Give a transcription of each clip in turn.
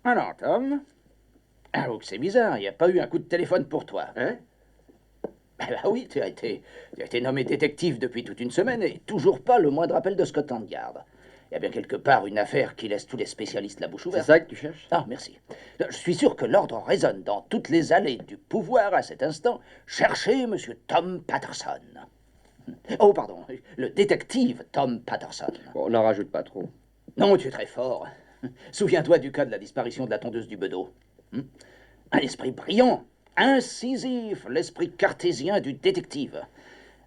Alors, Tom, c'est bizarre, il n'y a pas eu un coup de téléphone pour toi. Hein? Bah oui, tu as été nommé détective depuis toute une semaine et toujours pas le moindre appel de Scotland Yard. Il y a bien quelque part une affaire qui laisse tous les spécialistes la bouche C'est ouverte. ça que tu cherches? Ah, merci. Je suis sûr que l'ordre résonne dans toutes les allées du pouvoir à cet instant. Cherchez Monsieur Tom Patterson. Oh, pardon, le détective Tom Patterson. Bon, on n'en rajoute pas trop. Non, tu es très fort. Souviens-toi du cas de la disparition de la tondeuse du Bedeau. Un esprit brillant, incisif, l'esprit cartésien du détective.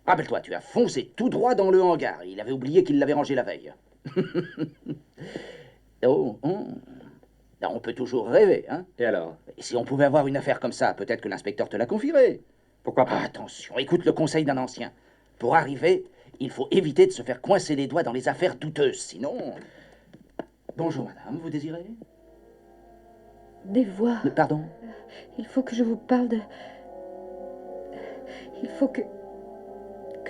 Rappelle-toi, tu as foncé tout droit dans le hangar. Il avait oublié qu'il l'avait rangé la veille. Oh, on peut toujours rêver, hein. Et alors? Et si on pouvait avoir une affaire comme ça, peut-être que l'inspecteur te la confierait. Pourquoi pas? Attention, écoute le conseil d'un ancien. Pour arriver, il faut éviter de se faire coincer les doigts dans les affaires douteuses, sinon... Bonjour, madame, vous désirez? Des voix. Pardon? Il faut que je vous parle de... Il faut que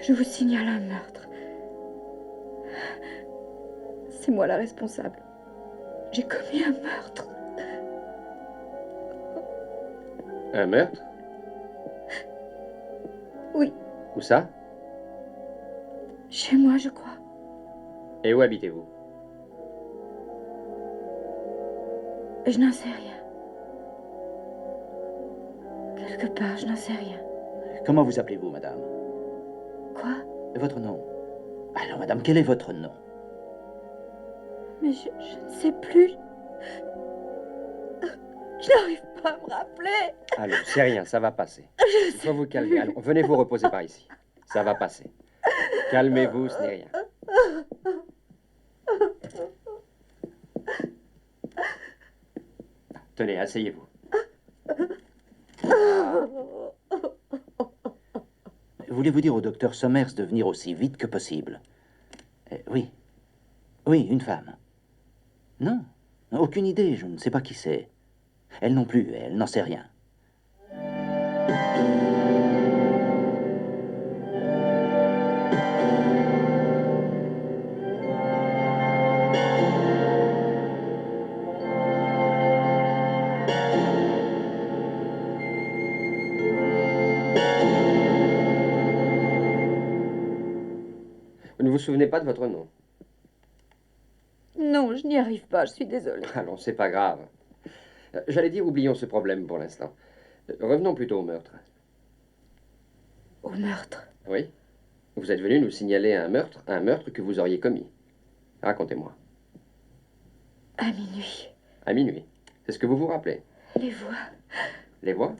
je vous signale un meurtre. C'est moi la responsable. J'ai commis un meurtre. Un meurtre? Oui, Où ça? chez moi, je crois. Et où habitez-vous? Je n'en sais rien. Quelque part, je n'en sais rien. Comment vous appelez-vous, madame? Quoi? Votre nom? Alors, madame, quel est votre nom? Mais je ne sais plus. Je n'arrive pas à me rappeler. Allons, c'est rien, ça va passer. Il faut vous calmer. Allons, venez vous reposer par ici. Ça va passer. Calmez-vous, ce n'est rien. Tenez, asseyez-vous. Voulez-vous dire au docteur Summers de venir aussi vite que possible? Oui. Oui, une femme. Non, aucune idée, je ne sais pas qui c'est. Elle non plus, elle n'en sait rien. Vous ne vous souvenez pas de votre nom? Non, je n'y arrive pas, je suis désolée. Allons, c'est pas grave. J'allais dire, oublions ce problème pour l'instant. Revenons plutôt au meurtre. Au meurtre? Oui? Vous êtes venu nous signaler un meurtre que vous auriez commis. Racontez-moi. À minuit. À minuit. C'est ce que vous vous rappelez? Les voix. Les voix?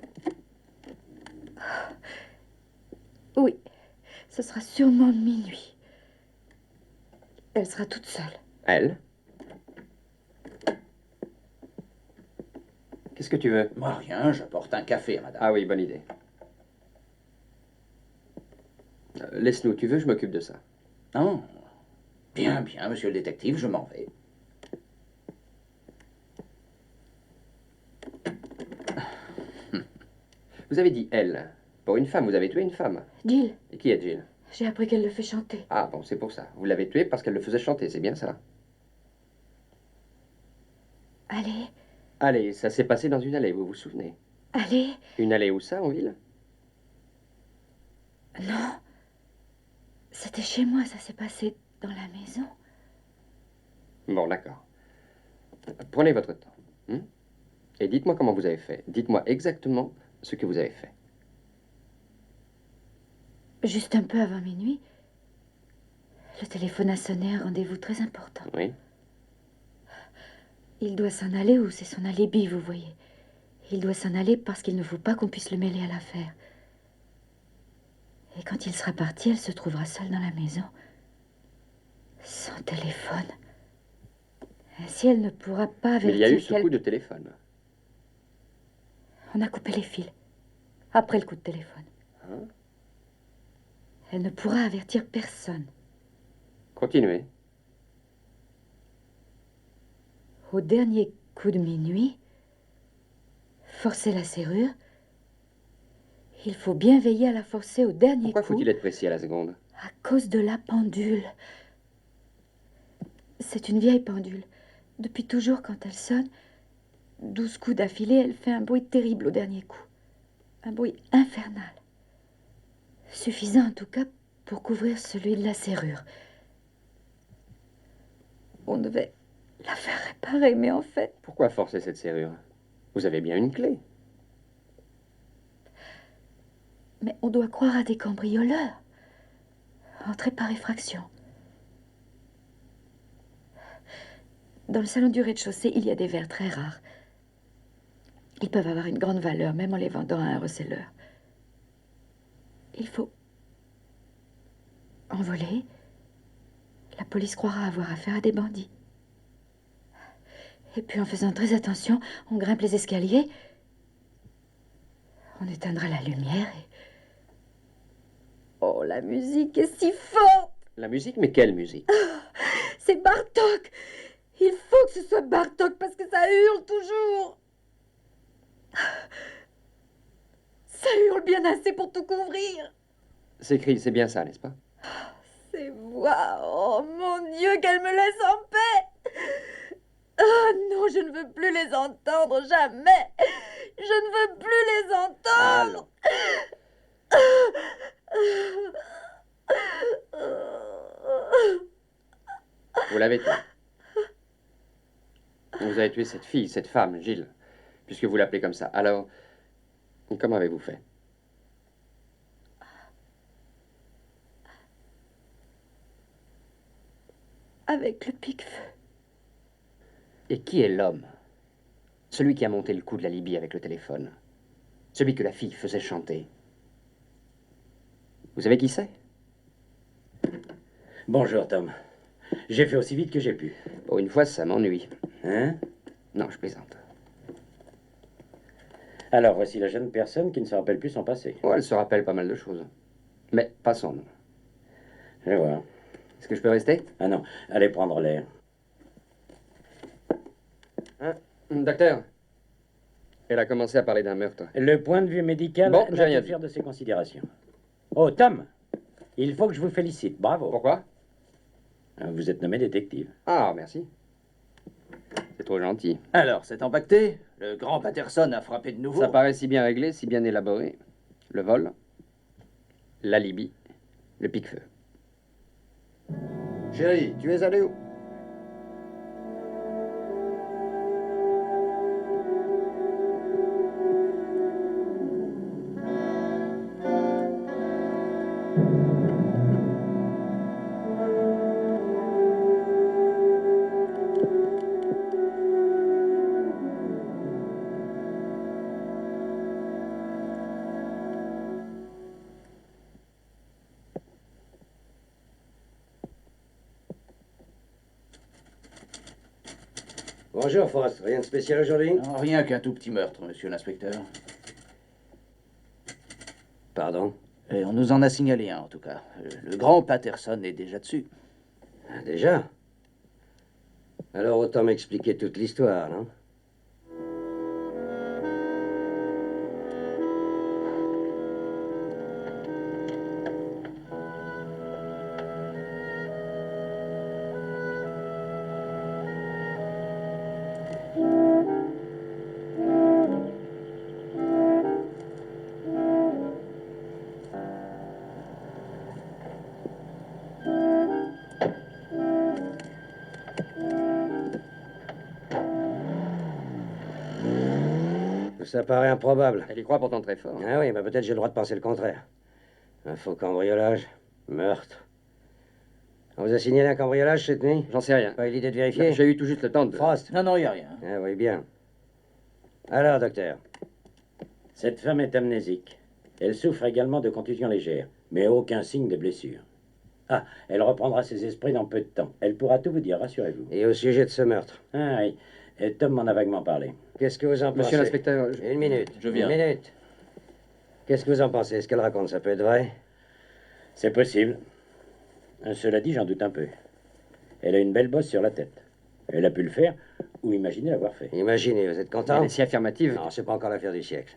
Oui, ce sera sûrement minuit. Elle sera toute seule. Elle? Qu'est-ce que tu veux? Moi, rien, j'apporte un café, madame. Ah oui, bonne idée. Laisse-nous, tu veux, je m'occupe de ça. Non. Bien, bien, monsieur le détective, je m'en vais. Vous avez dit elle. Pour une femme, vous avez tué une femme. Jill, Et qui est Jill? j'ai appris qu'elle le fait chanter. Ah bon, c'est pour ça. Vous l'avez tuée parce qu'elle le faisait chanter, c'est bien ça? Allez, Allez, ça s'est passé dans une allée, vous vous souvenez? allez, Une allée où ça, en ville? Non. C'était chez moi, ça s'est passé dans la maison. Bon, d'accord. Prenez votre temps. Et dites-moi comment vous avez fait. Dites-moi exactement ce que vous avez fait. Juste un peu avant minuit, le téléphone a sonné, un rendez-vous très important. Oui. Il doit s'en aller ou c'est son alibi, vous voyez. Il doit s'en aller parce qu'il ne faut pas qu'on puisse le mêler à l'affaire. Et quand il sera parti, elle se trouvera seule dans la maison. Sans téléphone. Ainsi, elle ne pourra pas Mais avertir il y a eu ce qu'elle... coup de téléphone. On a coupé les fils. Après le coup de téléphone. Hein? Elle ne pourra avertir personne. Continuez. Au dernier coup de minuit, forcer la serrure. Il faut bien veiller à la forcer au dernier Pourquoi coup. faut-il être précis à la seconde? À cause de la pendule. C'est une vieille pendule. Depuis toujours, quand elle sonne, 12 coups d'affilée, elle fait un bruit terrible au dernier coup. Un bruit infernal. Suffisant en tout cas pour couvrir celui de la serrure. On devait la faire réparer, mais en fait... Pourquoi forcer cette serrure? Vous avez bien une clé. Mais on doit croire à des cambrioleurs. Entrer par effraction. Dans le salon du rez-de-chaussée, il y a des verres très rares. Ils peuvent avoir une grande valeur, même en les vendant à un receleur. Il faut en voler. La police croira avoir affaire à des bandits. Et puis en faisant très attention, on grimpe les escaliers. On éteindra la lumière et... Oh, la musique est si forte! La musique? Mais quelle musique? C'est Bartok! Il faut que ce soit Bartok parce que ça hurle toujours! Ça hurle bien assez pour tout couvrir! Ces cris, c'est bien ça, n'est-ce pas? Ces voix, oh mon Dieu, qu'elle me laisse en paix! Oh non, je ne veux plus les entendre, jamais! Je ne veux plus les entendre! Vous l'avez tué. Vous avez tué cette fille, cette femme, Gilles, puisque vous l'appelez comme ça. Alors, comment avez-vous fait? Avec le pic-feu. Et qui est l'homme? Celui qui a monté le coup de la Libye avec le téléphone. Celui que la fille faisait chanter. Vous savez qui c'est? Bonjour, Tom. J'ai fait aussi vite que j'ai pu. Oh, une fois, ça m'ennuie. Hein? Non, je plaisante. Alors, voici la jeune personne qui ne se rappelle plus son passé. Oh, elle se rappelle pas mal de choses. Mais pas son nom. Je vois. Est-ce que je peux rester? Ah non, allez prendre l'air. Hein? Docteur? Elle a commencé à parler d'un meurtre. Le point de vue médical Bon, j'ai n'a rien que dit. faire de ses considérations. Oh, Tom, il faut que je vous félicite. Bravo. Pourquoi? Vous êtes nommé détective. Ah, merci. C'est trop gentil. Alors, c'est empaqueté. Le grand Patterson a frappé de nouveau. Ça paraît si bien réglé, si bien élaboré. Le vol, l'alibi, le pic-feu. Chérie, tu es allé où? Bonjour, Frost. Rien de spécial aujourd'hui? Non, rien qu'un tout petit meurtre, monsieur l'inspecteur. Pardon? Et on nous en a signalé un, en tout cas. Le grand Patterson est déjà dessus. Ah, déjà? Alors autant m'expliquer toute l'histoire, non? Ça paraît improbable. Elle y croit pourtant très fort. Ah oui, mais peut-être j'ai le droit de penser le contraire. Un faux cambriolage, meurtre. On vous a signalé un cambriolage cette nuit? J'en sais rien. Pas eu l'idée de vérifier? J'ai eu tout juste le temps de... Frost. Non, non, il n'y a rien. Ah oui, bien. Alors, docteur? Cette femme est amnésique. Elle souffre également de contusions légères, mais aucun signe de blessure. Ah, elle reprendra ses esprits dans peu de temps. Elle pourra tout vous dire, rassurez-vous. Et au sujet de ce meurtre? Ah oui, et Tom m'en a vaguement parlé. Qu'est-ce que vous en pensez? Monsieur l'inspecteur... Une minute. Je viens. Une minute. Qu'est-ce que vous en pensez? Ce qu'elle raconte, ça peut être vrai? C'est possible. Cela dit, j'en doute un peu. Elle a une belle bosse sur la tête. Elle a pu le faire, ou imaginer l'avoir fait. Imaginez, vous êtes content? Elle est si affirmative. Non, c'est pas encore l'affaire du siècle.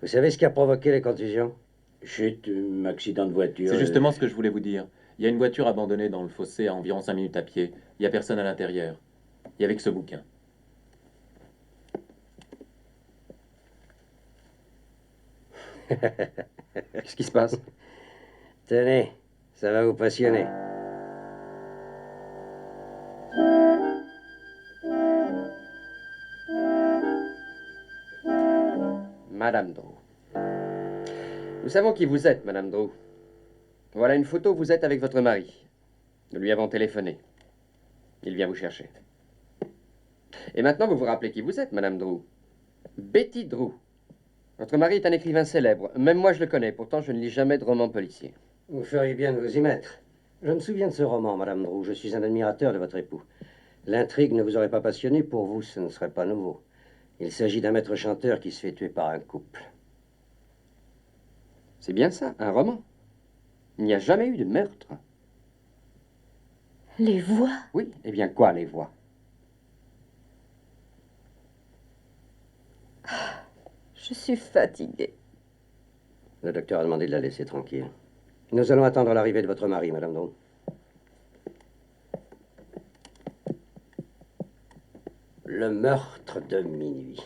Vous savez ce qui a provoqué les contusions? Chut, accident de voiture. C'est justement ce que je voulais vous dire. Il y a une voiture abandonnée dans le fossé à environ 5 minutes à pied. Il n'y a personne à l'intérieur. Il y avait que ce bouquin. Qu'est-ce qui se passe? Tenez, ça va vous passionner. Madame Drew. Nous savons qui vous êtes, Madame Drew. Voilà une photo, vous êtes avec votre mari. Nous lui avons téléphoné. Il vient vous chercher. Et maintenant, vous vous rappelez qui vous êtes, Madame Drew. Betty Drew. Votre mari est un écrivain célèbre. Même moi, je le connais. Pourtant, je ne lis jamais de romans policiers. Vous feriez bien de vous y mettre. Je me souviens de ce roman, Madame Drew. Je suis un admirateur de votre époux. L'intrigue ne vous aurait pas passionné. Pour vous, ce ne serait pas nouveau. Il s'agit d'un maître chanteur qui se fait tuer par un couple. C'est bien ça, un roman. Il n'y a jamais eu de meurtre. Les voix? Oui, eh bien quoi, les voix? Je suis fatiguée. Le docteur a demandé de la laisser tranquille. Nous allons attendre l'arrivée de votre mari, Madame Drew. Le meurtre de minuit.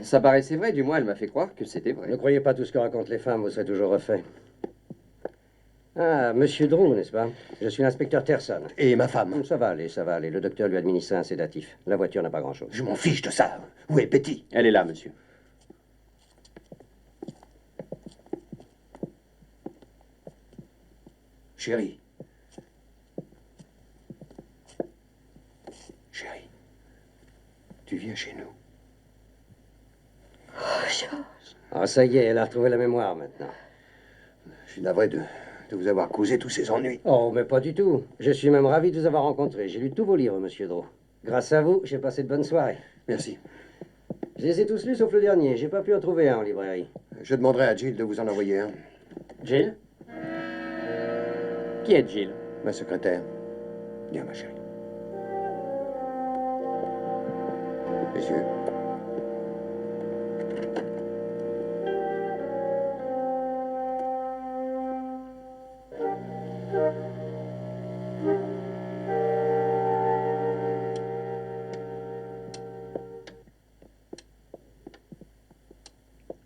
Ça paraissait vrai, du moins, elle m'a fait croire que c'était vrai. Ne croyez pas tout ce que racontent les femmes, vous serez toujours refait. Ah, Monsieur Drew, n'est-ce pas? Je suis l'inspecteur Terson. Et ma femme? Ça va aller, ça va aller. Le docteur lui a administré un sédatif. La voiture n'a pas grand-chose. Je m'en fiche de ça. Où est Betty? Elle est là, monsieur. Chérie. Chérie. Tu viens chez nous. Oh, Georges. Ah, ça y est, elle a retrouvé la mémoire maintenant. Je suis navré de vous avoir causé tous ces ennuis. Oh, mais pas du tout. Je suis même ravi de vous avoir rencontré. J'ai lu tous vos livres, Monsieur Drew. Grâce à vous, j'ai passé de bonnes soirées. Merci. Je les ai tous lus sauf le dernier. J'ai pas pu en trouver un en librairie. Je demanderai à Jill de vous en envoyer un. Jill? Qui est Jill? Ma secrétaire. Viens, ma chérie. Messieurs.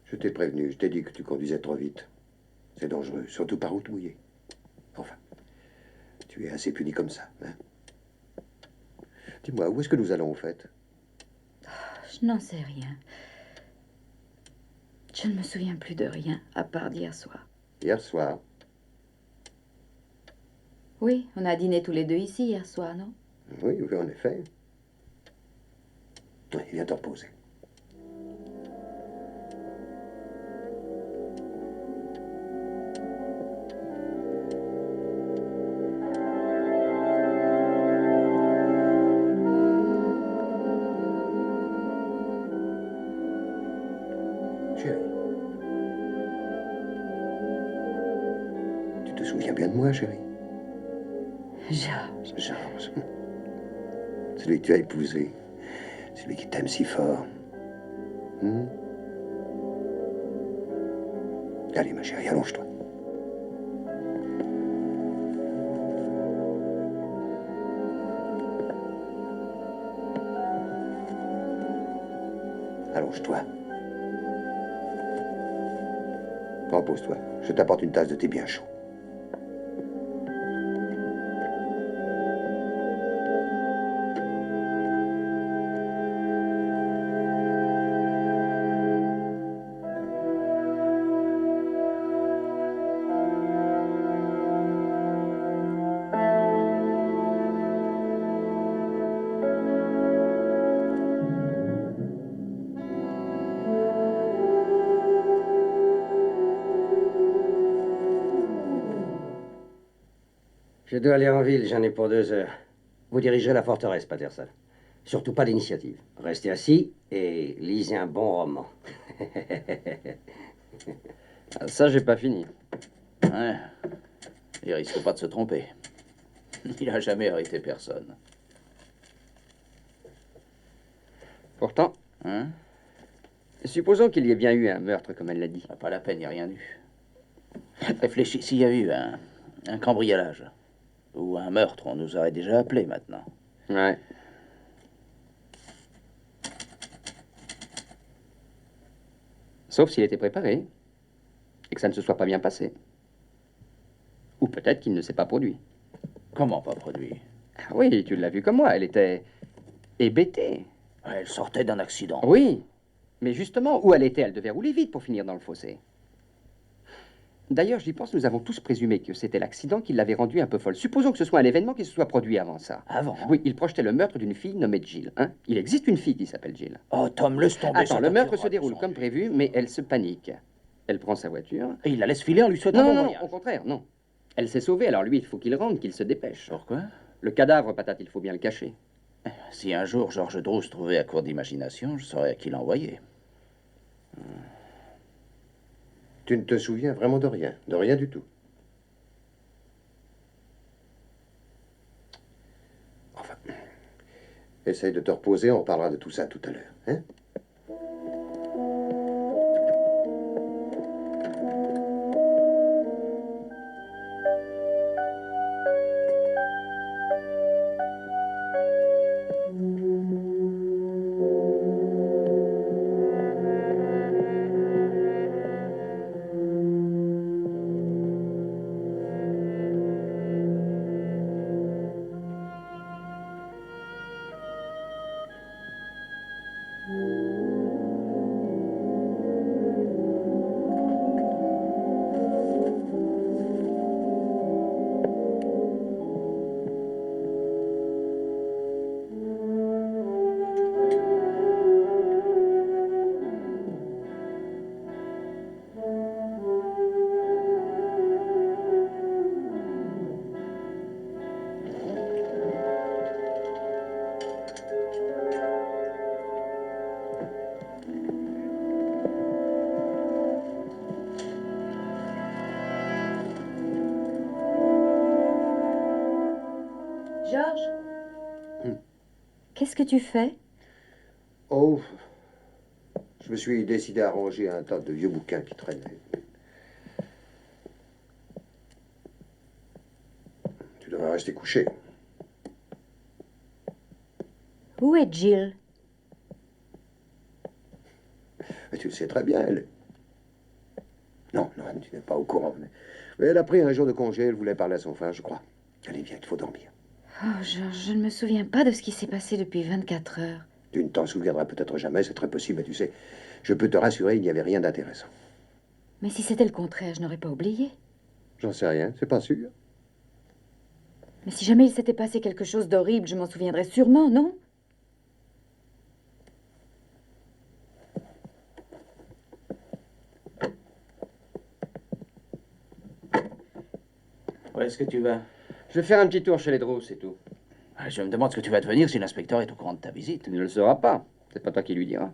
Je t'ai prévenu, je t'ai dit que tu conduisais trop vite. C'est dangereux, surtout par route mouillée. Enfin, tu es assez puni comme ça, hein? Dis-moi, où est-ce que nous allons, au fait? Je n'en sais rien. Je ne me souviens plus de rien, à part d'hier soir. Hier soir. Oui, on a dîné tous les deux ici hier soir, non? Oui, oui, en effet. Oui, viens te reposer. Chérie. Tu te souviens bien de moi, chérie? Georges. Georges. Celui que tu as épousé. Celui qui t'aime si fort. Allez, ma chérie, allonge-toi. Allonge-toi. Repose-toi. Je t'apporte une tasse de thé bien chaud. Je dois aller en ville, j'en ai pour 2 heures. Vous dirigerez la forteresse, Patterson. Surtout pas d'initiative. Restez assis et lisez un bon roman. Ah, ça, j'ai pas fini. Ouais. Il risque pas de se tromper. Il a jamais arrêté personne. Pourtant, Hein? supposons qu'il y ait bien eu un meurtre, comme elle l'a dit. Pas la peine, il n'y a rien eu. Réfléchis, s'il y a eu un cambriolage ou un meurtre, on nous aurait déjà appelés maintenant. Ouais. Sauf s'il était préparé et que ça ne se soit pas bien passé. Ou peut-être qu'il ne s'est pas produit. Comment pas produit? Ah oui, tu l'as vu comme moi, elle était hébétée. Elle sortait d'un accident. Oui, mais justement, où elle était, elle devait rouler vite pour finir dans le fossé. D'ailleurs, j'y pense, nous avons tous présumé que c'était l'accident qui l'avait rendue un peu folle. Supposons que ce soit un événement qui se soit produit avant ça. Avant? Oui, il projetait le meurtre d'une fille nommée Jill. Hein? Il existe une fille qui s'appelle Jill. Oh, Tom, laisse tomber. Attends, ça le meurtre t'attirera se déroule du comme sang. prévu, mais elle se panique. Elle prend sa voiture. Et il la laisse filer en lui souhaitant Non, bon non, non, voyage. au contraire, non. Elle s'est sauvée, alors lui, il faut qu'il rentre, qu'il se dépêche. Pourquoi? Le cadavre, patate, il faut bien le cacher. Si un jour George Drew se trouvait à court d'imagination, je saurais à qui l'envoyer. Tu ne te souviens vraiment de rien du tout. Enfin, essaye de te reposer, on parlera de tout ça tout à l'heure, hein? Georges? Qu'est-ce que tu fais? Oh, je me suis décidé à ranger un tas de vieux bouquins qui traînaient. Tu devrais rester couché. Où est Jill? Mais tu le sais très bien, elle. Non, non, tu n'es pas au courant. Mais elle a pris un jour de congé, elle voulait parler à son frère, je crois. Allez, viens, il faut dormir. Oh, Georges, je ne me souviens pas de ce qui s'est passé depuis 24 heures. Tu ne t'en souviendras peut-être jamais, c'est très possible, mais tu sais, je peux te rassurer, il n'y avait rien d'intéressant. Mais si c'était le contraire, je n'aurais pas oublié. J'en sais rien, c'est pas sûr. Mais si jamais il s'était passé quelque chose d'horrible, je m'en souviendrais sûrement, non? Où est-ce que tu vas? Je vais faire un petit tour chez les Drew, c'est tout. Je me demande ce que tu vas devenir si l'inspecteur est au courant de ta visite. Il ne le saura pas. C'est pas toi qui lui diras.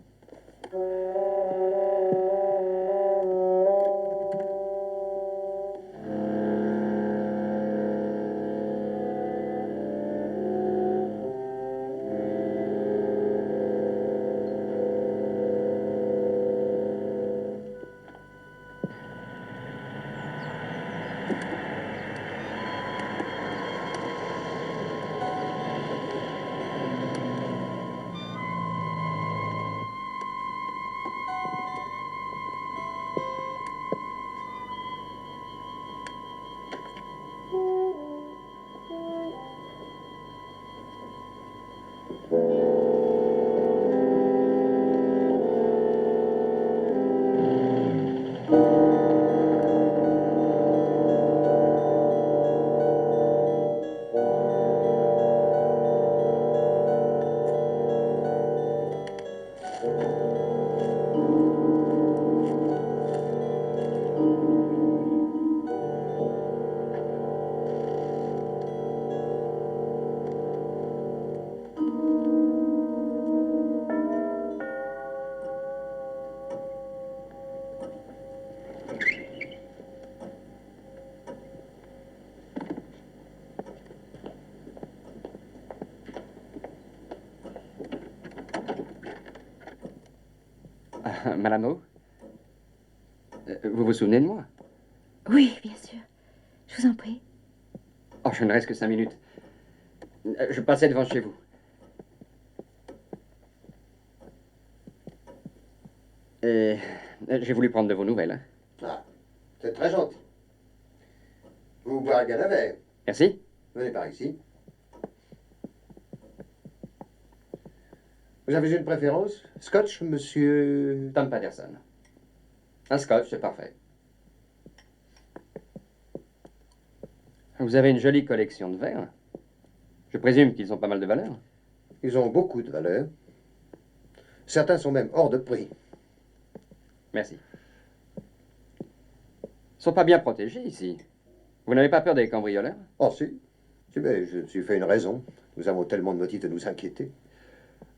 Madame Drew? Vous vous souvenez de moi? Oui, bien sûr. Je vous en prie. Oh, je ne reste que 5 minutes. Je passais devant chez vous. Et j'ai voulu prendre de vos nouvelles. Hein. Ah, c'est très gentil. Vous boirez bien un verre. Merci. Venez par ici. Vous avez une préférence? Scotch, monsieur... Tom Patterson. Un scotch, c'est parfait. Vous avez une jolie collection de verres. Je présume qu'ils ont pas mal de valeur. Ils ont beaucoup de valeur. Certains sont même hors de prix. Merci. Ils sont pas bien protégés ici. Vous n'avez pas peur des cambrioleurs? Oh, si. Si, mais je me suis fait une raison. Nous avons tellement de motifs de nous inquiéter.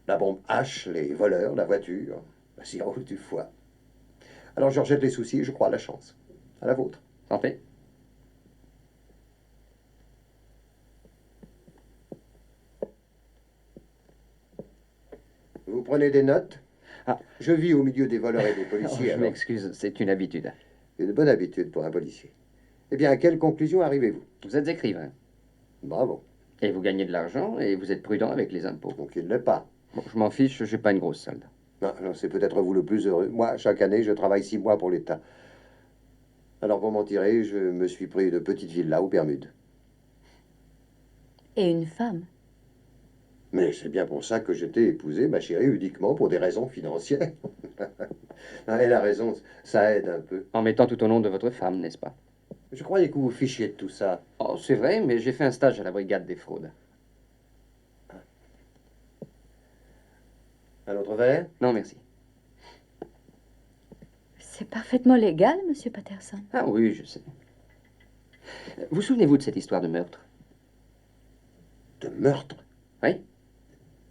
La bombe H, les voleurs, la voiture, la cirrhose du foie. Alors je rejette les soucis et je crois à la chance. À la vôtre. Santé. Vous prenez des notes? Ah. Je vis au milieu des voleurs et des Oh, policiers. je alors m'excuse, c'est une habitude. une bonne habitude pour un policier. Eh bien, à quelle conclusion arrivez-vous? Vous êtes écrivain. Bravo. Et vous gagnez de l'argent et vous êtes prudent avec les impôts. Donc il ne l'est pas. Bon, je m'en fiche, j'ai pas une grosse solde. Non, non, c'est peut-être vous le plus heureux. Moi, chaque année, je travaille 6 mois pour l'État. Alors, pour m'en tirer, je me suis pris une petite villa aux Bermudes. Et une femme. Mais c'est bien pour ça que je t'ai épousé, ma chérie, uniquement pour des raisons financières. Elle a raison, ça aide un peu. En mettant tout au nom de votre femme, n'est-ce pas? Je croyais que vous fichiez de tout ça. Oh, c'est vrai, mais j'ai fait un stage à la brigade des fraudes. Un autre verre? Non, merci. C'est parfaitement légal, monsieur Patterson. Ah oui, je sais. Vous souvenez-vous de cette histoire de meurtre? De meurtre? Oui.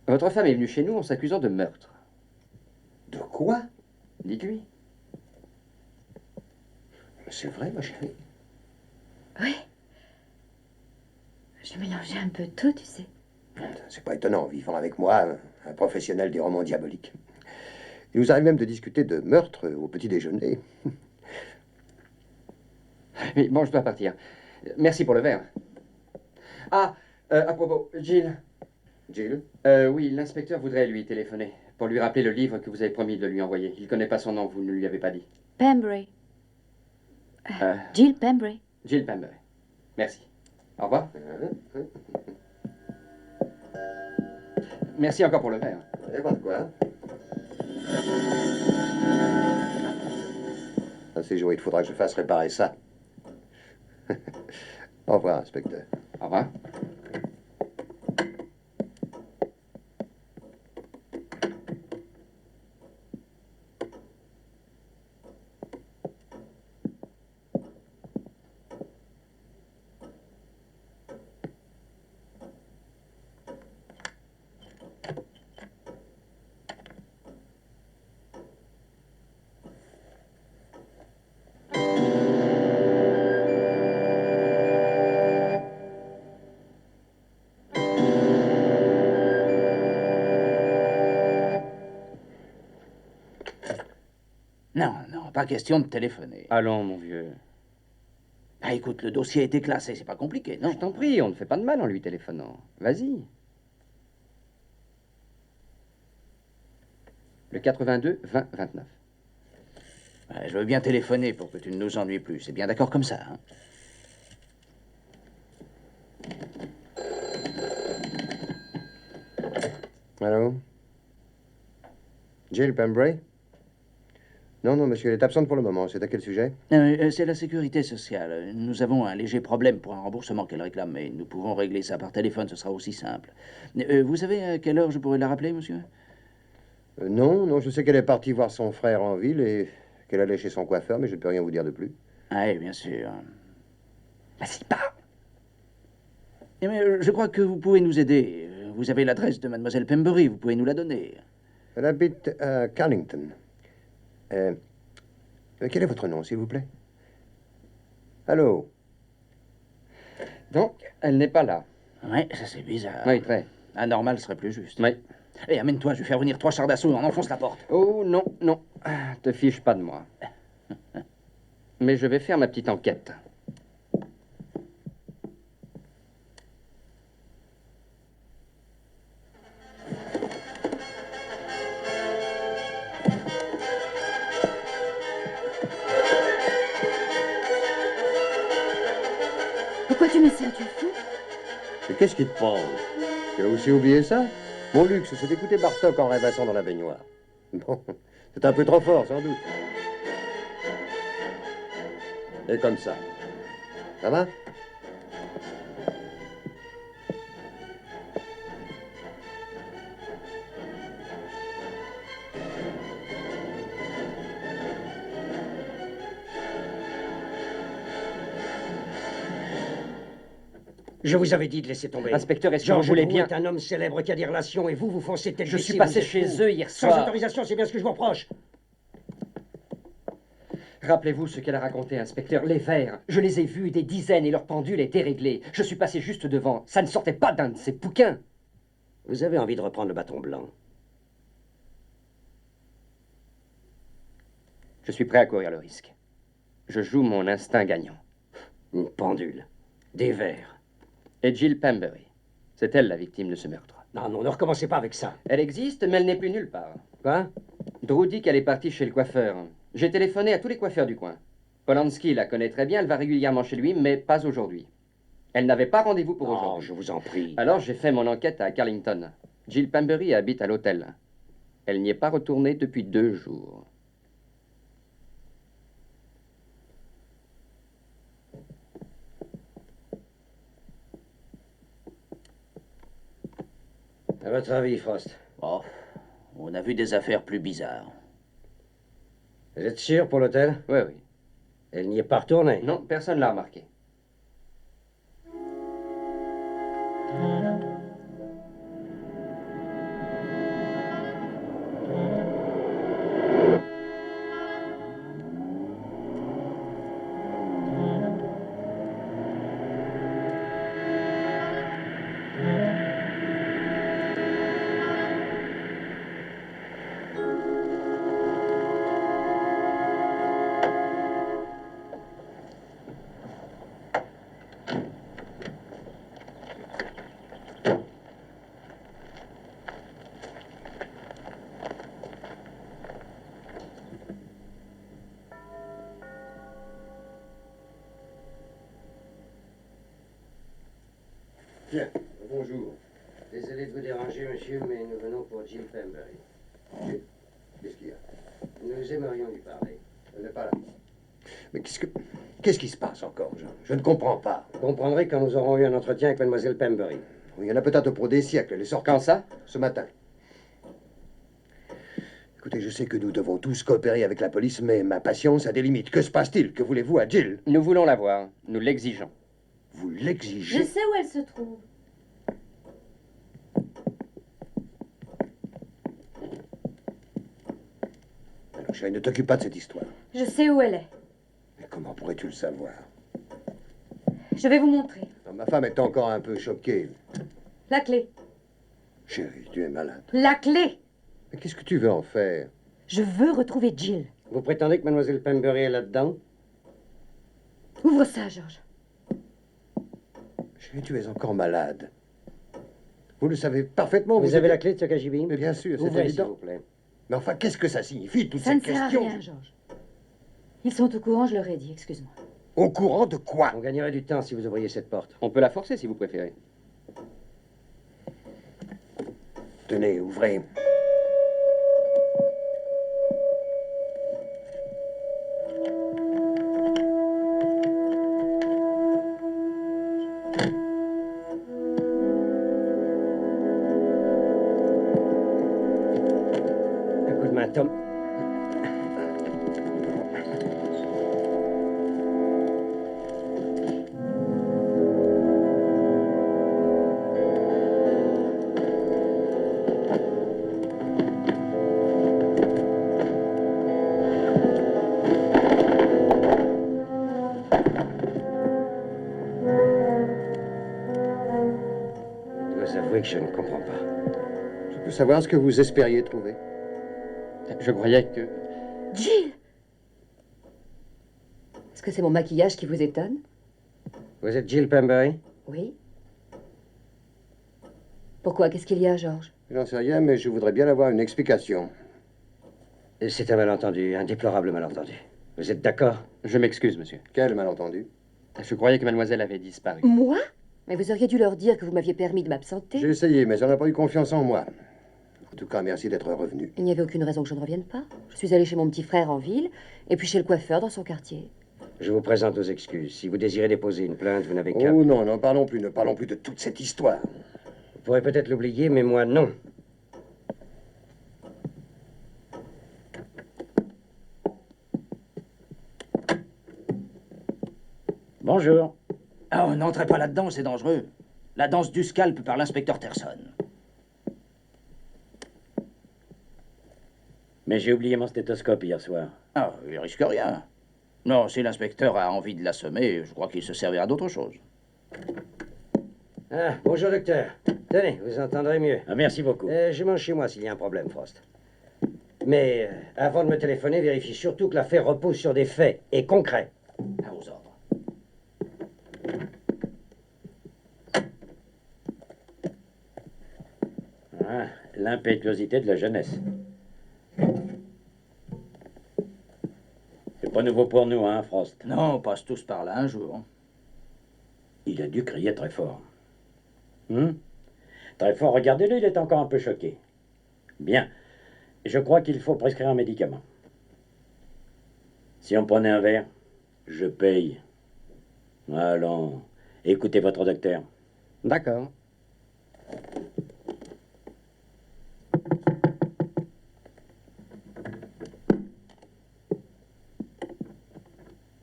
Votre femme est venue chez nous en s'accusant de meurtre. De quoi? Dites-lui. C'est vrai, ma chérie. Oui. Je mélangeais un peu tout, tu sais. C'est pas étonnant, vivant avec moi, un professionnel des romans diaboliques. Il nous arrive même de discuter de meurtre au petit déjeuner. Mais bon, je dois partir. Merci pour le verre. Ah, à propos, Jill. Jill? Oui, l'inspecteur voudrait lui téléphoner pour lui rappeler le livre que vous avez promis de lui envoyer. Il connaît pas son nom, vous ne lui avez pas dit. Pembury. Euh, Jill Pembury. Jill Pembury. Merci. Au revoir. Merci encore pour le verre. Et pas de quoi. Un de ces jours, il faudra que je fasse réparer ça. Au revoir, inspecteur. Au revoir. Non, non, pas question de téléphoner. Allons, mon vieux. Ah, écoute, le dossier a été classé, c'est pas compliqué, non? Je t'en prie, on ne fait pas de mal en lui téléphonant. Vas-y. Le 82 20 29. Ouais, je veux bien téléphoner pour que tu ne nous ennuies plus. C'est bien d'accord comme ça, hein? Allô? Jill Pembury? Non, non, monsieur, elle est absente pour le moment. C'est à quel sujet? C'est la sécurité sociale. Nous avons un léger problème pour un remboursement qu'elle réclame, mais nous pouvons régler ça par téléphone, ce sera aussi simple. Vous savez à quelle heure je pourrais la rappeler, monsieur? Non, non, je sais qu'elle est partie voir son frère en ville et qu'elle allait chez son coiffeur, mais je ne peux rien vous dire de plus. Ah oui, bien sûr. Vas-y, parle. Mais je crois que vous pouvez nous aider. Vous avez l'adresse de mademoiselle Pembury, vous pouvez nous la donner. Elle habite à Carlington. Quel est votre nom, s'il vous plaît? Allô? Donc, elle n'est pas là. Ouais, ça c'est bizarre. Oui, très. Anormal serait plus juste. Oui. Eh, amène-toi, je vais faire venir 3 chars d'assaut et on enfonce la porte. Oh non, non, te fiche pas de moi. Mais je vais faire ma petite enquête. Pourquoi tu mets ça, tu es fou? Mais qu'est-ce qui te prend? Tu as aussi oublié ça? Mon luxe, c'est d'écouter Bartok en rêvassant dans la baignoire. Bon, c'est un peu trop fort, sans doute. Et comme ça. Ça va? Je vous avais dit de laisser tomber. Inspecteur, est-ce que vous Georges voulez Drew bien... est un homme célèbre qui a des relations et vous foncez tel Je imbécile, suis passé vous êtes chez fou. eux hier Sans soir. autorisation, c'est bien ce que je vous reproche. Rappelez-vous ce qu'elle a raconté, inspecteur. Les verres, je les ai vus, des dizaines, et leur pendule était réglée. Je suis passé juste devant. Ça ne sortait pas d'un de ces bouquins. Vous avez envie de reprendre le bâton blanc. Je suis prêt à courir le risque. Je joue mon instinct gagnant. Une pendule. Des verres. Et Jill Pemberry. C'est elle la victime de ce meurtre. Non, non, ne recommencez pas avec ça. Elle existe, mais elle n'est plus nulle part. Quoi? Drew dit qu'elle est partie chez le coiffeur. J'ai téléphoné à tous les coiffeurs du coin. Polanski la connaît très bien, elle va régulièrement chez lui, mais pas aujourd'hui. Elle n'avait pas rendez-vous pour Oh, aujourd'hui. je vous en prie. Alors j'ai fait mon enquête à Carlington. Jill Pemberry habite à l'hôtel. Elle n'y est pas retournée depuis 2 jours. À votre avis, Frost? Oh, on a vu des affaires plus bizarres. Vous êtes sûr pour l'hôtel? Oui, oui. Elle n'y est pas retournée? Non, personne ne l'a remarqué. Bien, bonjour. Désolé de vous déranger, monsieur, mais nous venons pour Jill Pemberry. Jill, qu'est-ce qu'il y a? Nous aimerions lui parler. Elle n'est pas là. Mais qu'est-ce qui se passe encore? Je ne comprends pas. Vous comprendrez quand nous aurons eu un entretien avec mademoiselle Pemberry. Il y en a peut-être pour des siècles. Elle est sortie Quand ça? ce matin. Écoutez, je sais que nous devons tous coopérer avec la police, mais ma patience a des limites. Que se passe-t-il? Que voulez-vous à Jill? Nous voulons la voir. Nous l'exigeons. Vous Je l'exigez? sais où elle se trouve. Alors, chérie, ne t'occupe pas de cette histoire. Je sais où elle est. Mais comment pourrais-tu le savoir? Je vais vous montrer. Non, ma femme est encore un peu choquée. La clé. Chérie, tu es malade. La clé! Mais qu'est-ce que tu veux en faire? Je veux retrouver Jill. Vous prétendez que mademoiselle Pemberry est là-dedans? Ouvre ça, Georges. Chérie, tu es encore malade. Vous le savez parfaitement. Vous avez la clé de ce KGB? Mais bien sûr, c'est Ouvrez, s'il évident. vous plaît. Mais enfin, qu'est-ce que ça signifie, toutes Ça ces ne sert à questions? rien, Georges. Ils sont au courant, je leur ai dit, excuse-moi. Au courant de quoi? On gagnerait du temps si vous ouvriez cette porte. On peut la forcer si vous préférez. Tenez, ouvrez. Un coup de main, Tom. Je dois avouer que je ne comprends pas. Je veux savoir ce que vous espériez trouver. Je croyais que... Jill! Est-ce que c'est mon maquillage qui vous étonne? Vous êtes Jill Pemberry? Oui. Pourquoi? Qu'est-ce qu'il y a, George? J'en sais rien, mais je voudrais bien avoir une explication. C'est un malentendu, un déplorable malentendu. Vous êtes d'accord? Je m'excuse, monsieur. Quel malentendu? Je croyais que mademoiselle avait disparu. Moi? Mais vous auriez dû leur dire que vous m'aviez permis de m'absenter. J'ai essayé, mais on n'a pas eu confiance en moi. En tout cas, merci d'être revenu. Il n'y avait aucune raison que je ne revienne pas. Je suis allée chez mon petit frère en ville, et puis chez le coiffeur dans son quartier. Je vous présente nos excuses. Si vous désirez déposer une plainte, vous n'avez qu'à... Oh non, n'en parlons plus, ne parlons plus de toute cette histoire. Vous pourrez peut-être l'oublier, mais moi, non. Bonjour. Oh, n'entrez pas là-dedans, c'est dangereux. La danse du scalp par l'inspecteur Terson. Mais j'ai oublié mon stéthoscope hier soir. Ah, il risque rien. Non, si l'inspecteur a envie de l'assommer, je crois qu'il se servira d'autre chose. Ah, bonjour, docteur. Tenez, vous entendrez mieux. Ah, merci beaucoup. Je mange chez moi s'il y a un problème, Frost. Mais avant de me téléphoner, vérifiez surtout que l'affaire repose sur des faits et concrets. À vos ordres. Ah, l'impétuosité de la jeunesse. C'est pas nouveau pour nous, hein, Frost? Non, on passe tous par là un jour. Il a dû crier très fort. Très fort, regardez-le, il est encore un peu choqué. Bien. Je crois qu'il faut prescrire un médicament. Si on prenait un verre, je paye. Allons, écoutez votre docteur. D'accord.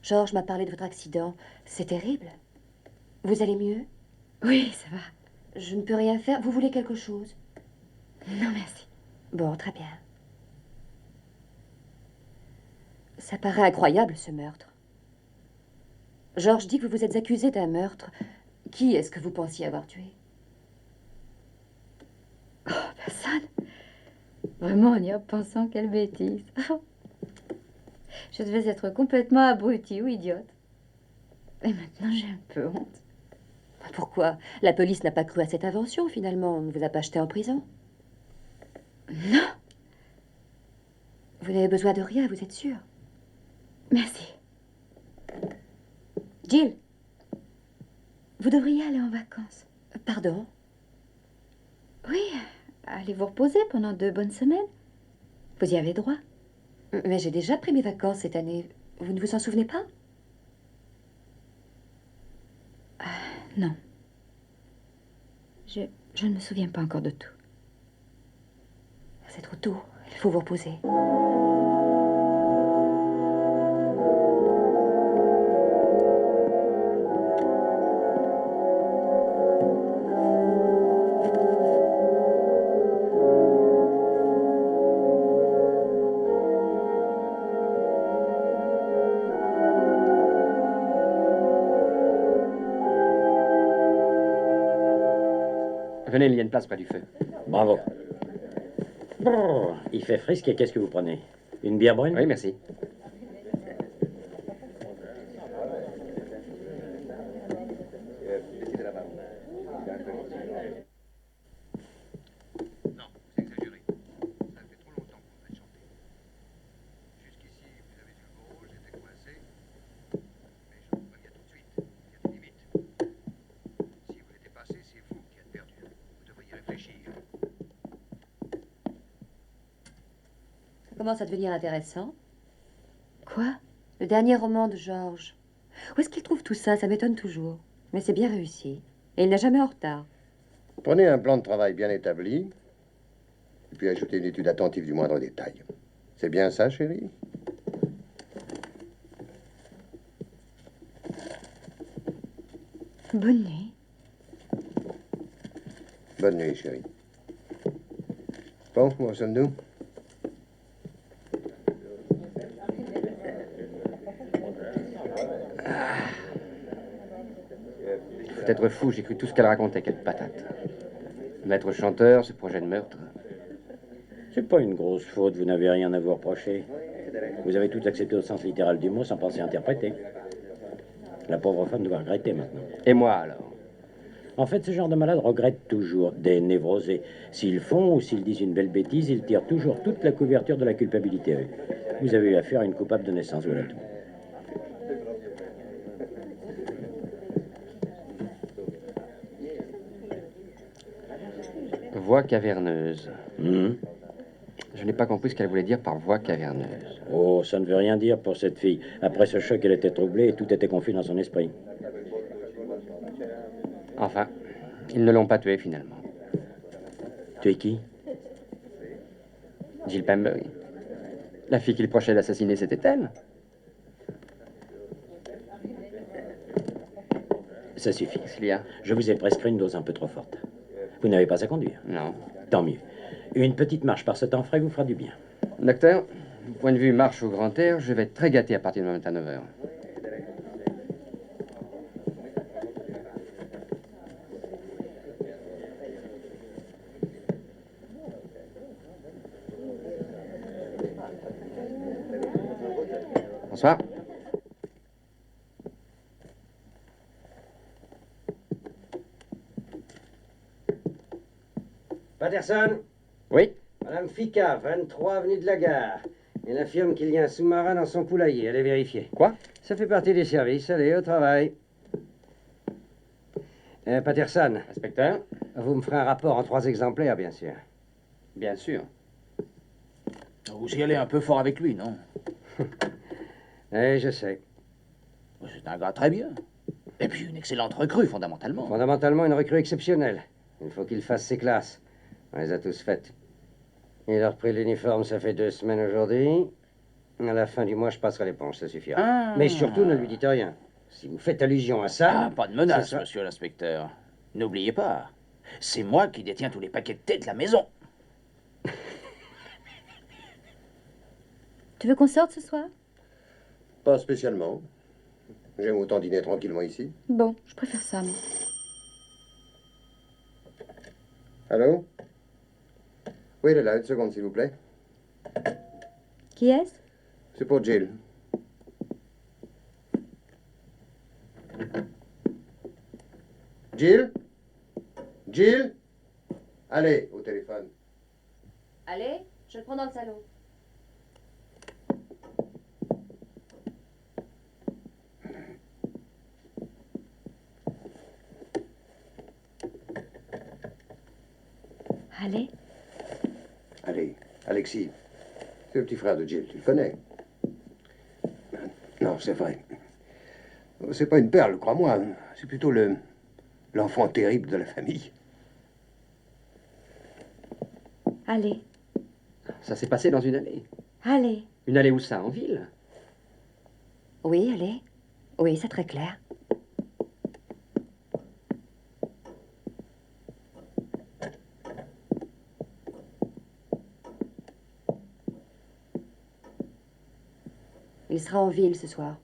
George m'a parlé de votre accident. C'est terrible. Vous allez mieux? Oui, ça va. Je ne peux rien faire. Vous voulez quelque chose? Non, merci. Bon, très bien. Ça paraît incroyable, ce meurtre. George dit que vous vous êtes accusé d'un meurtre. Qui est-ce que vous pensiez avoir tué? Oh, personne. Vraiment, en y repensant, quelle bêtise. Je devais être complètement abrutie ou idiote. Et maintenant, j'ai un peu honte. Pourquoi? La police n'a pas cru à cette invention, finalement. On ne vous a pas jeté en prison. Non, Vous n'avez besoin de rien, vous êtes sûr? merci. Jill, Vous devriez aller en vacances. pardon? Oui, allez vous reposer pendant 2 bonnes semaines. Vous y avez droit. Mais j'ai déjà pris mes vacances cette année. Vous ne vous en souvenez pas? Non. Je ne me souviens pas encore de tout. C'est trop tôt. Il faut vous reposer. Venez, il y a une place près du feu. Bravo. Brrr, il fait frisque et qu'est-ce que vous prenez? Une bière brune? Oui, merci. Non, c'est exagéré. Ça fait trop longtemps que vous faites chanter. Jusqu'ici, vous avez eu le beau rôle, j'étais coincé. Mais je vous préviens tout de suite, il y a des limites. Si vous les dépassez, c'est vous qui êtes perdu. Vous devriez réfléchir. Ça commence à devenir intéressant. Quoi? Le dernier roman de George. Où est-ce qu'il trouve tout ça? Ça m'étonne toujours. Mais c'est bien réussi. Et il n'a jamais en retard. Prenez un plan de travail bien établi, et puis ajoutez une étude attentive du moindre détail. C'est bien ça, chérie? Bonne nuit. Bonne nuit, chérie. Bon, où en sommes-nous? Faut être fou, j'ai cru tout ce qu'elle racontait, quelle patate. Maître chanteur, ce projet de meurtre. C'est pas une grosse faute, vous n'avez rien à vous reprocher. Vous avez tout accepté au sens littéral du mot sans penser interpréter. La pauvre femme doit regretter maintenant. Et moi, alors? En fait, ce genre de malades regrette toujours, des névrosés. S'ils font ou s'ils disent une belle bêtise, ils tirent toujours toute la couverture de la culpabilité. Vous avez eu affaire à une coupable de naissance, voilà tout. Voix caverneuse. Hum. Je n'ai pas compris ce qu'elle voulait dire par voix caverneuse. Oh, ça ne veut rien dire pour cette fille. Après ce choc, elle était troublée et tout était confus dans son esprit. Enfin, ils ne l'ont pas tuée finalement. Tu es qui? Jill Pemberley. La fille qu'il projetait d'assassiner, c'était elle. Ça suffit. Slia? Je vous ai prescrit une dose un peu trop forte. Vous n'avez pas à conduire. Non. Tant mieux. Une petite marche par ce temps frais vous fera du bien. Docteur, du point de vue marche au grand air, je vais être très gâté à partir de demain à 9h. Bonsoir. Patterson, Oui? Madame Fica, 23 avenue de la Gare. Elle affirme qu'il y a un sous-marin dans son poulailler. Allez vérifier. Quoi? Ça fait partie des services. Allez, au travail. Patterson, Inspecteur? vous me ferez un rapport en 3 exemplaires, bien sûr. Bien sûr. Vous y allez un peu fort avec lui, non? Eh, je sais. C'est un gars très bien. Et puis une excellente recrue, fondamentalement. Fondamentalement, une recrue exceptionnelle. Il faut qu'il fasse ses classes. On les a tous faites. Il a repris l'uniforme, ça fait 2 semaines aujourd'hui. À la fin du mois, je passerai l'éponge, ça suffira. Ah. Mais surtout, ne lui dites rien. Si vous faites allusion à ça... Ah, pas de menace, c'est ça. monsieur l'inspecteur. N'oubliez pas, c'est moi qui détiens tous les paquets de thé de la maison. Tu veux qu'on sorte ce soir? Pas spécialement. J'aime autant dîner tranquillement ici. Bon, je préfère ça, moi. Allô? Oui, elle est là, une seconde, s'il vous plaît. Qui est-ce? C'est pour Jill. Jill? Jill? Allez, au téléphone. Allez, je le prends dans le salon. Allez. Allez, Alexis. C'est le petit frère de Jill, tu le connais. Non, c'est vrai. C'est pas une perle, crois-moi. C'est plutôt l'enfant terrible de la famille. Allez. Ça s'est passé dans une allée. Allez. Une allée où ça? En ville? Oui, allez. Oui, c'est très clair. Il sera en ville ce soir.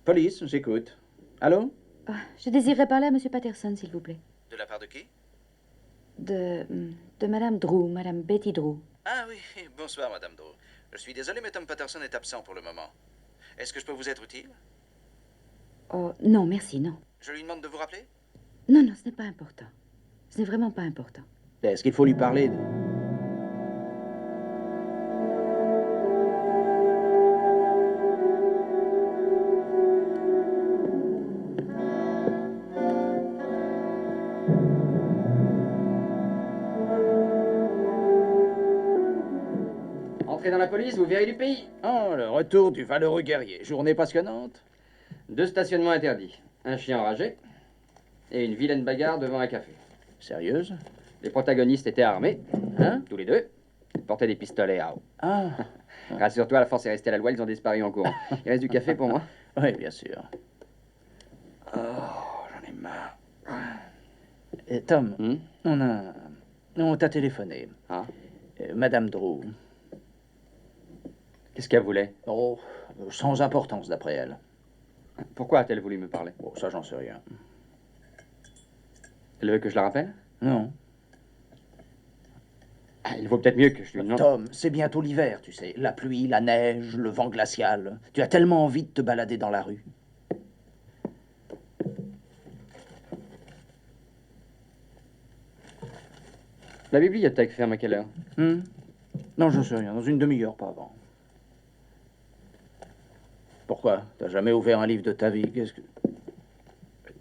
Police, j'écoute. Allô? Ah, je désirerais parler à Monsieur Patterson, s'il vous plaît. De la part de qui? De Madame Drew, Madame Betty Drew. Ah oui, bonsoir, Madame Drew. Je suis désolé, mais Tom Patterson est absent pour le moment. Est-ce que je peux vous être utile? Oh, non, merci, non. Je lui demande de vous rappeler? Non, non, ce n'est pas important. Ce n'est vraiment pas important. Est-ce qu'il faut lui parler de... Entrez dans la police, vous verrez du pays. Oh, le retour du valeureux guerrier. Journée passionnante? 2 stationnements interdits. Un chien enragé et une vilaine bagarre devant un café. Sérieuse? Les protagonistes étaient armés, Hein? tous les deux. Ils portaient des pistolets à eau. Ah, Rassure-toi, la force est restée à la loi, ils ont disparu en courant. Il reste du café pour moi? oui, bien sûr. Oh, j'en ai marre. Tom, Hmm? on t'a téléphoné. Ah. Madame Drew. Qu'est-ce qu'elle voulait? Oh, sans importance d'après elle. Pourquoi a-t-elle voulu me parler? Bon, ça, j'en sais rien. Elle veut que je la rappelle? Non. Ah, il vaut peut-être mieux que je lui demande. Tom, c'est bientôt l'hiver, tu sais. La pluie, la neige, le vent glacial. Tu as tellement envie de te balader dans la rue. La bibliothèque ferme à quelle heure? Non, je sais rien. Dans une demi-heure, pas avant. Pourquoi? T'as jamais ouvert un livre de ta vie? Qu'est-ce que...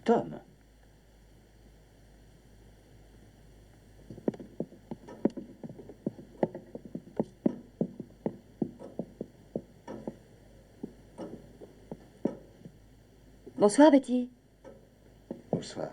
Tom. Bonsoir, Betty. Bonsoir.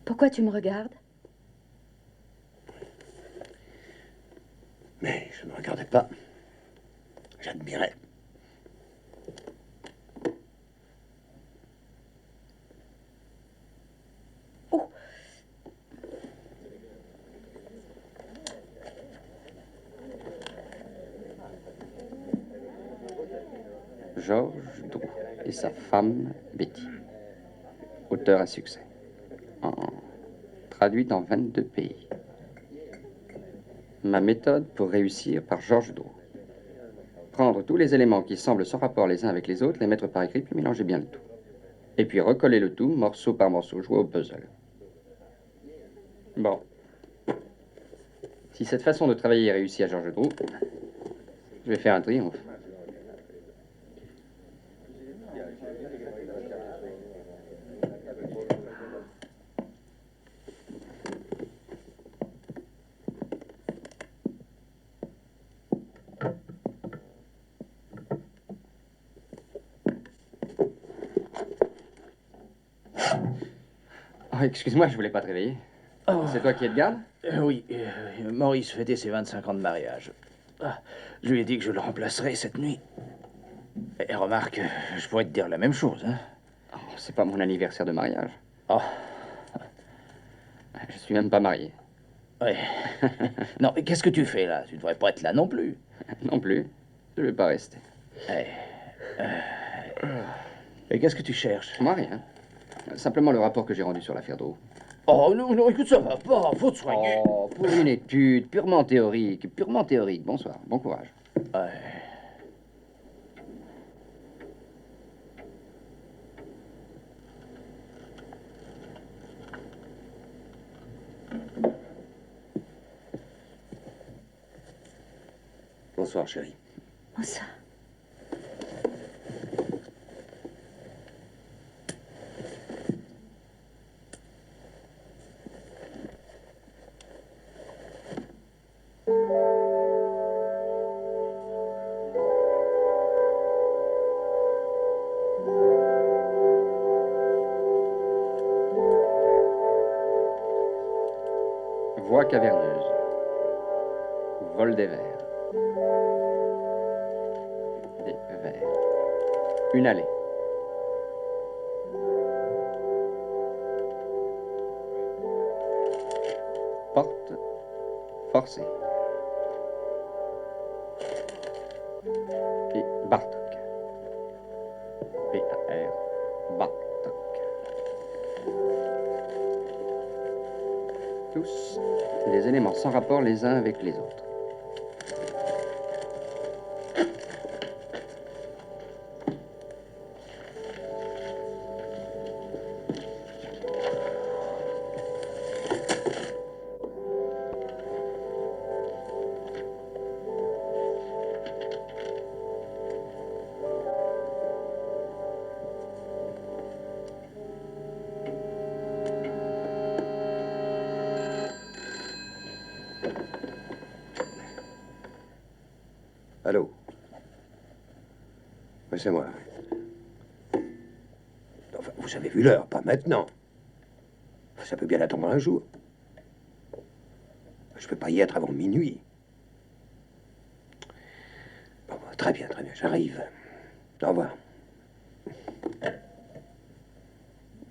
Pourquoi tu me regardes? Mais je ne regardais pas. J'admirais. Oh, Georges Drew et sa femme Betty. Auteur à succès. Traduite en 22 pays. Ma méthode pour réussir par Georges Drew. Prendre tous les éléments qui semblent sans rapport les uns avec les autres, les mettre par écrit, puis mélanger bien le tout. Et puis recoller le tout, morceau par morceau, jouer au puzzle. Bon. Si cette façon de travailler réussit à Georges Drew, je vais faire un triomphe. Oh, excuse-moi, je voulais pas te réveiller. Oh. C'est toi qui es de garde? Oui, Maurice fêtait ses 25 ans de mariage. Ah, je lui ai dit que je le remplacerais cette nuit. Et remarque, je pourrais te dire la même chose, hein. Oh, c'est pas mon anniversaire de mariage. Oh, Je suis même pas marié. ouais. Non, mais qu'est-ce que tu fais là? Tu devrais pas être là non plus. Non plus. Je vais pas rester. Et qu'est-ce que tu cherches? Moi, rien. Simplement le rapport que j'ai rendu sur l'affaire Drew. Oh non, non, écoute, ça va pas, faut te soigner. Oh, pour une étude purement théorique, purement théorique. Bonsoir, bon courage. Ouais. Bonsoir, chérie. bonsoir. Voie caverneuse. Vol des vers. Des vers. Une allée. Porte forcée. Et Bartok. B-A-R. Bartok. Tous des éléments sans rapport les uns avec les autres. Allô? Oui, c'est moi. Enfin, vous avez vu l'heure, pas maintenant. Ça peut bien attendre un jour. Je peux pas y être avant minuit. Bon, très bien, j'arrive. Au revoir.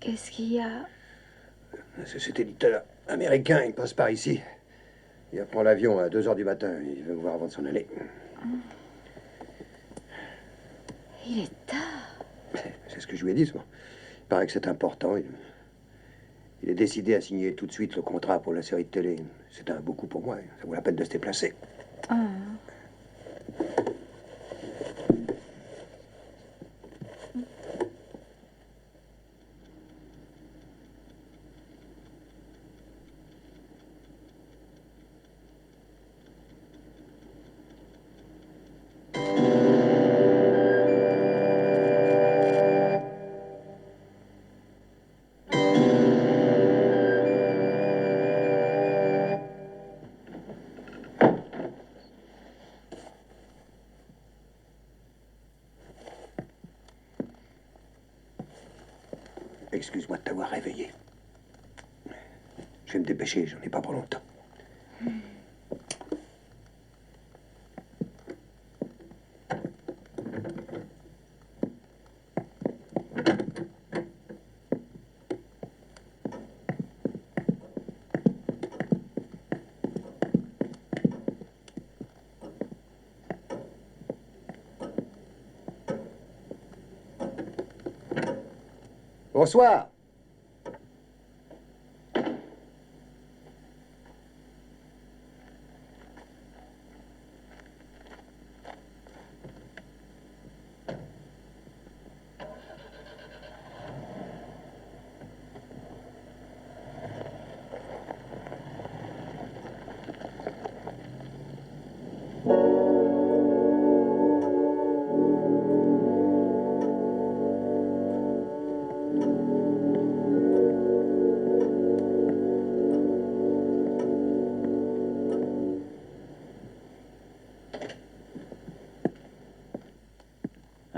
Qu'est-ce qu'il y a? Cet éditeur américain, il passe par ici. Il prend l'avion à 2 heures du matin. Il veut me voir avant de s'en aller. Il est tard. C'est ce que je lui ai dit, ça. Il paraît que c'est important. Il est décidé à signer tout de suite le contrat pour la série de télé. C'est un beau coup pour moi. Ça vaut la peine de se déplacer. Ah. Excuse-moi de t'avoir réveillé. Je vais me dépêcher, j'en ai pas pour longtemps. Bonsoir.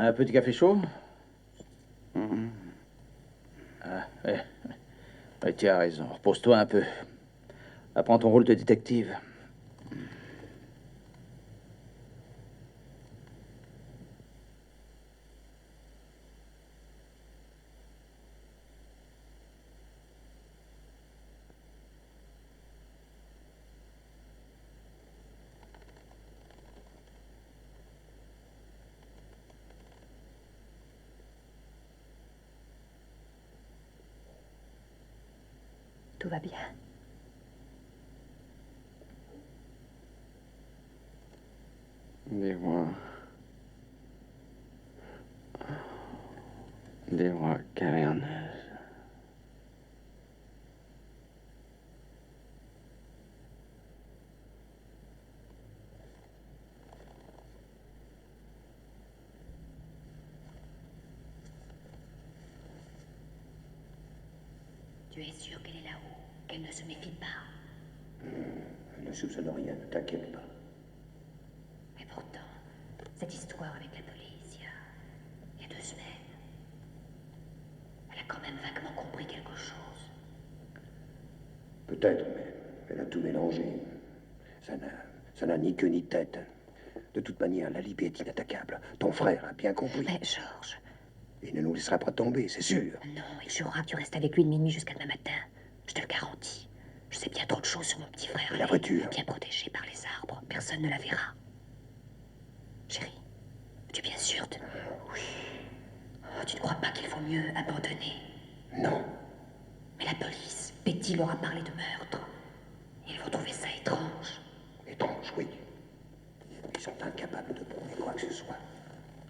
Un petit café chaud? Ah, ouais. Ouais, tu as raison. Repose-toi un peu. Apprends ton rôle de détective. Tout va bien. Des rois caverneuses. Tu es sûr qu'elle est là-haut, qu'elle ne se méfie pas? Elle ne soupçonne rien, ne t'inquiète pas. Mais pourtant, cette histoire avec la police, il y a 2 semaines, elle a quand même vaguement compris quelque chose. Peut-être, mais elle a tout mélangé. Ça n'a ni queue ni tête. De toute manière, la Libye est inattaquable. Ton frère a bien compris. Mais Georges... Il ne nous laissera pas tomber, c'est sûr. Non, il jurera que tu restes avec lui de minuit jusqu'à demain matin. Je te le garantis. Je sais bien trop de choses sur mon petit frère. Et la voiture? Bien protégée par les arbres. Personne ne la verra. Chérie, tu es bien sûre de... Oui. Oh, tu ne crois pas qu'il faut mieux abandonner? Non. Mais la police, Betty leur a parlé de meurtre. Ils vont trouver ça étrange. Étrange, oui. Ils sont incapables de prouver quoi que ce soit.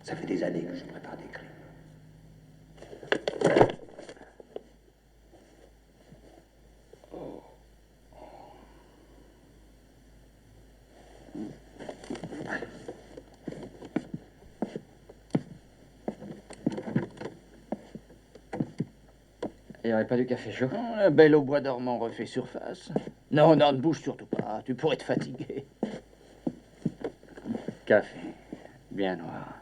Ça fait des années que je prépare des crimes. Il n'y aurait pas du café chaud? Un bel au bois dormant refait surface. Non, non, ne bouge surtout pas. Tu pourrais te fatiguer. Café. bien noir.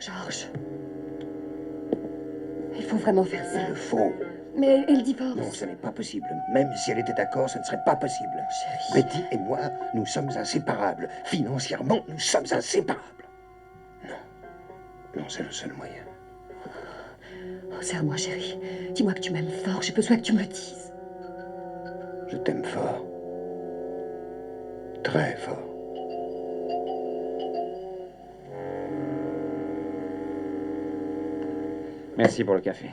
Georges, il faut vraiment faire ça. Il le faut. Mais elle divorce. Non, ce n'est pas possible. Même si elle était d'accord, ce ne serait pas possible. Chérie. Betty et moi, nous sommes inséparables. Financièrement, nous sommes inséparables. Non. Non, c'est le seul moyen. Oh, serre-moi, chérie. Dis-moi que tu m'aimes fort. J'ai besoin que tu me le dises. Je t'aime fort. Très fort. Merci pour le café.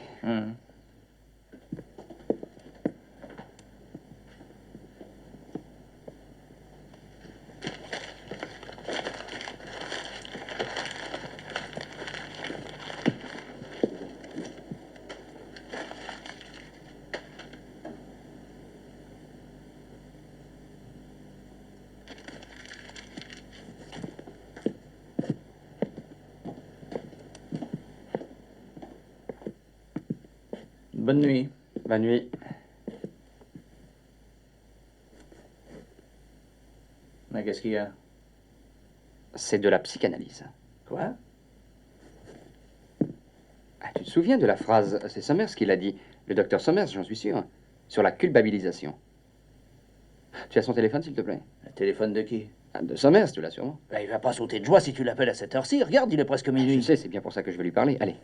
Bonne nuit. Bonne nuit. Mais qu'est-ce qu'il y a? C'est de la psychanalyse. Quoi? Ah, tu te souviens de la phrase, c'est Somers qui l'a dit, le docteur Somers, j'en suis sûr, sur la culpabilisation. Tu as son téléphone, s'il te plaît? Le téléphone de qui? Ah, de Somers, tu l'as sûrement. Ben, il va pas sauter de joie si tu l'appelles à cette heure-ci. Regarde, il est presque minuit. Je sais, c'est bien pour ça que je vais lui parler. Allez.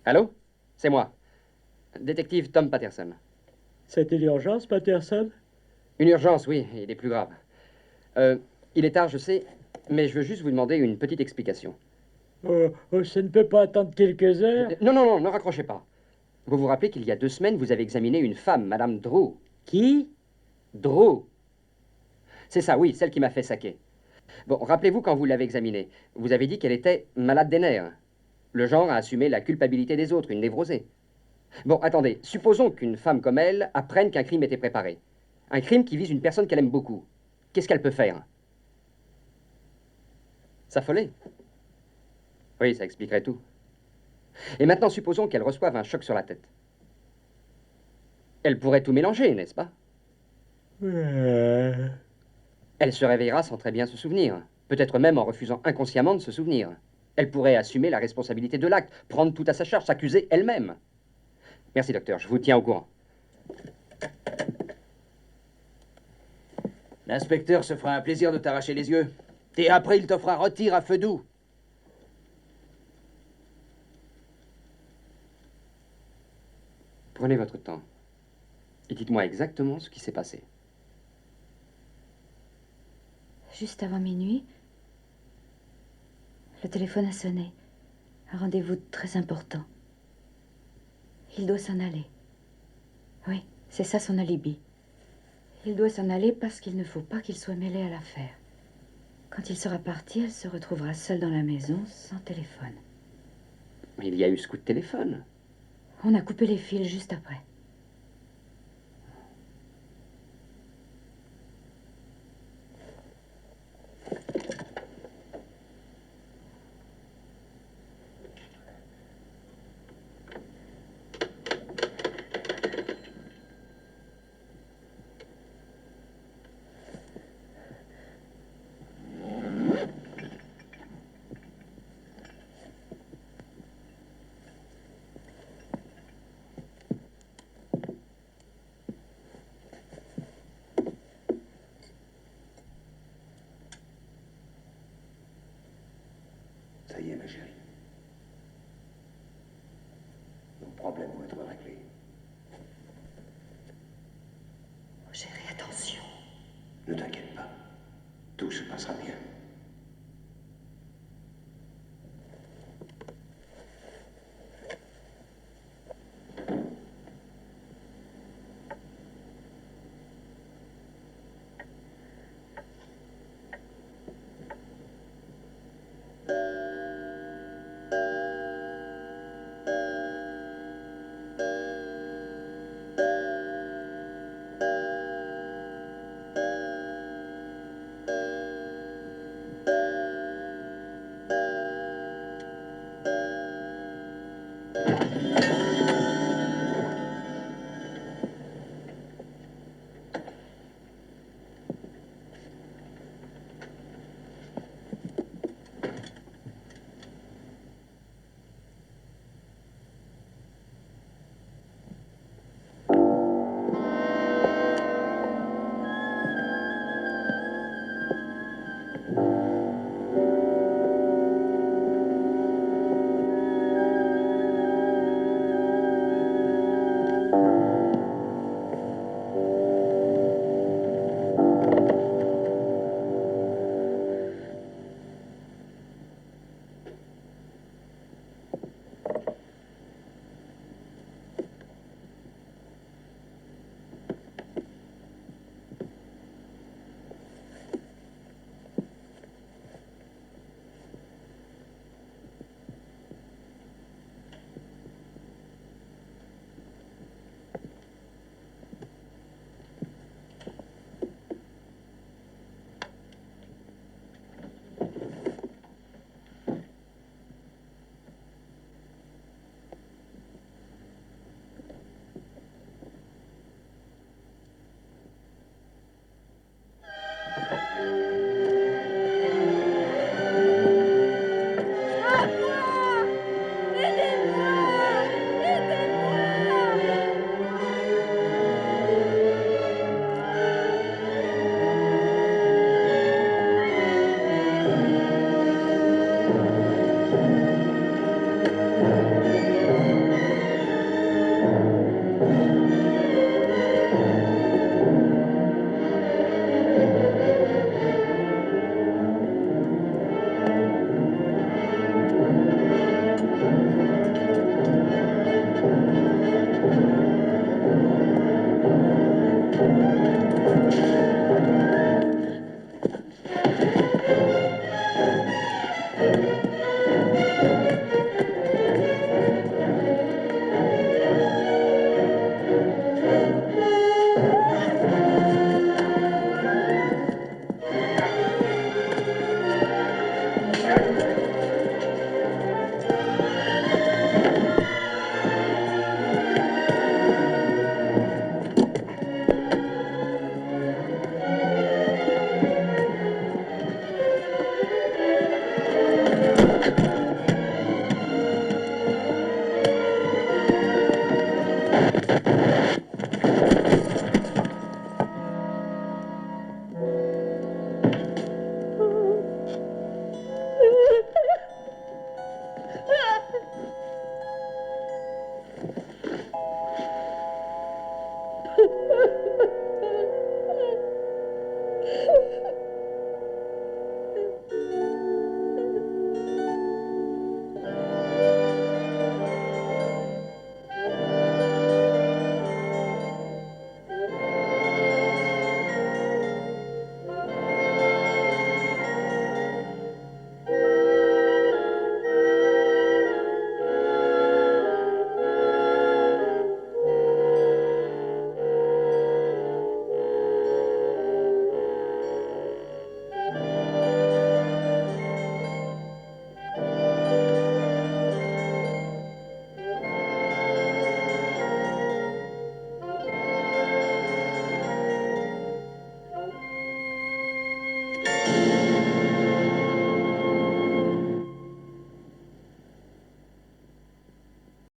Allô? C'est moi. Détective Tom Patterson. C'est une urgence, Patterson? Une urgence, oui, et des plus graves. Il est tard, je sais, mais je veux juste vous demander une petite explication. Ça ne peut pas attendre quelques heures? Non, non, non, ne raccrochez pas. Vous vous rappelez qu'il y a 2 semaines, vous avez examiné une femme, Madame Drew. Qui? Drew. C'est ça, oui, celle qui m'a fait saquer. Bon, rappelez-vous quand vous l'avez examinée. Vous avez dit qu'elle était malade des nerfs. Le genre à assumer la culpabilité des autres, une névrosée. Bon, attendez, supposons qu'une femme comme elle apprenne qu'un crime était préparé. Un crime qui vise une personne qu'elle aime beaucoup. Qu'est-ce qu'elle peut faire? S'affoler. Oui, ça expliquerait tout. Et maintenant, supposons qu'elle reçoive un choc sur la tête. Elle pourrait tout mélanger, n'est-ce pas? Elle se réveillera sans très bien se souvenir. Peut-être même en refusant inconsciemment de se souvenir. Elle pourrait assumer la responsabilité de l'acte, prendre tout à sa charge, s'accuser elle-même. Merci, docteur, je vous tiens au courant. L'inspecteur se fera un plaisir de t'arracher les yeux. Et après, il te fera rôtir à feu doux. Prenez votre temps. Et dites-moi exactement ce qui s'est passé. Juste avant minuit, le téléphone a sonné. Un rendez-vous très important. Il doit s'en aller. Oui, c'est ça son alibi. Il doit s'en aller parce qu'il ne faut pas qu'il soit mêlé à l'affaire. Quand il sera parti, elle se retrouvera seule dans la maison, sans téléphone. Mais il y a eu ce coup de téléphone. On a coupé les fils juste après. Ça y est, ma chérie. Nos problèmes vont être réglés. Chérie, attention. Ne t'inquiète pas. Tout se passera bien.